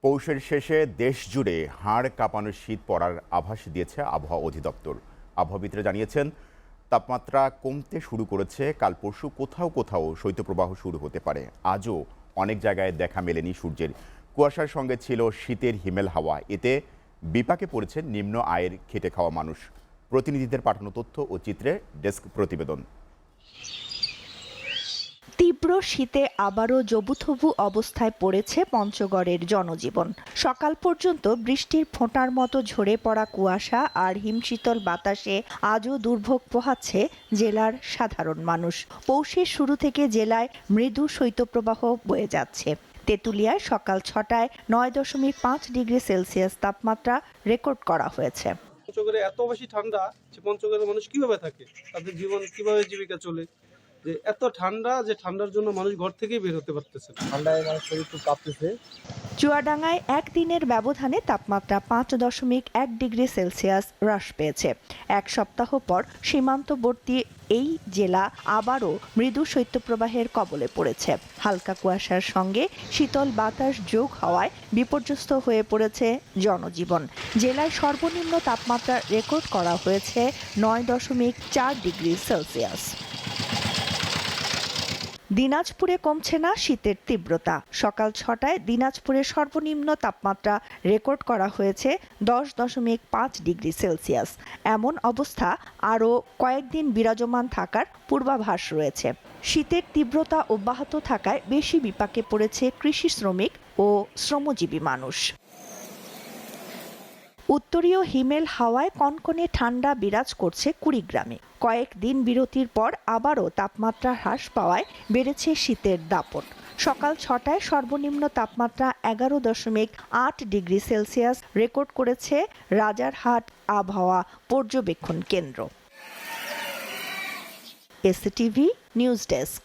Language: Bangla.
পৌষের শেষে দেশ জুড়ে হাড় কাঁপানো শীত পড়ার আভাস দিয়েছে আবহাওয়া অধিদপ্তর। আবহাওয়াবিদরা জানিয়েছেন, তাপমাত্রা কমতে শুরু করেছে। কাল পরশু কোথাও কোথাও শৈত্যপ্রবাহ শুরু হতে পারে। আজও অনেক জায়গায় দেখা মেলেনি সূর্যের। কুয়াশার সঙ্গে ছিল শীতের হিমেল হাওয়া। এতে বিপাকে পড়েছেন নিম্ন আয়ের খেটে খাওয়া মানুষ। প্রতিনিধিদের পাঠানো তথ্য ও চিত্রে ডেস্ক প্রতিবেদন। তীব্র শীতে আবারও জবুথবু অবস্থায় পড়েছে পঞ্চগড়ের জনজীবন। সকাল পর্যন্ত বৃষ্টির ফোঁটার মতো ঝরে পড়া কুয়াশা আর হিমশীতল বাতাসে আজও দুর্ভোগ পোহাচ্ছে জেলার সাধারণ মানুষ। পৌষের শুরু থেকে জেলায় মৃদু শৈত্যপ্রবাহ বয়ে যাচ্ছে। তেঁতুলিয়ায় সকাল 6টায় 9.5 ডিগ্রি সেলসিয়াস তাপমাত্রা রেকর্ড করা হয়েছে। পঞ্চগড়ে এত বেশি ঠান্ডা যে পঞ্চগড়ের মানুষ কিভাবে থাকে, তাদের জীবন কিভাবে জীবিকা চলে, যে এত ঠান্ডা যে ঠান্ডার জন্য মানুষ ঘর থেকেই বের হতে পারতেছে না। ঠান্ডায় মানুষ শরীর খুব কাঁপতেছে। চুয়াডাঙ্গায় একদিনের ব্যবধানে তাপমাত্রা 5.1 ডিগ্রি সেলসিয়াস হ্রাস পেয়েছে। এক সপ্তাহ পর সীমান্তবর্তী এই জেলা আবারও মৃদু শৈত্যপ্রবাহের কবলে পড়েছে। হালকা কুয়াশার সঙ্গে শীতল বাতাস যোগ হওয়ায় বিপর্যস্ত হয়ে পড়েছে জনজীবন। জেলায় সর্বনিম্ন তাপমাত্রা রেকর্ড করা হয়েছে 9.4 ডিগ্রি সেলসিয়াস। দিনাজপুরে কমছে না শীতের তীব্রতা। সকাল 6টায় দিনাজপুরের সর্বনিম্ন তাপমাত্রা রেকর্ড করা হয়েছে 10.5 ডিগ্রি সেলসিয়াস। এমন অবস্থা আরও কয়েকদিন বিরাজমান থাকার পূর্বাভাস রয়েছে। শীতের তীব্রতা অব্যাহত থাকায় বেশি বিপাকে পড়েছে কৃষি শ্রমিক ও শ্রমজীবী মানুষ। উত্তরীয় হিমেল হাওয়ায় কনকনে ঠান্ডা বিরাজ করছে কুড়িগ্রামে। কয়েকদিন বিরতির পর আবারও তাপমাত্রা হ্রাস পাওয়ায় বেড়েছে শীতের দাপট। সকাল 6টায় সর্বনিম্ন তাপমাত্রা 11.8 ডিগ্রি সেলসিয়াস রেকর্ড করেছে রাজারহাট আবহাওয়া পর্যবেক্ষণ কেন্দ্র। STV news desk.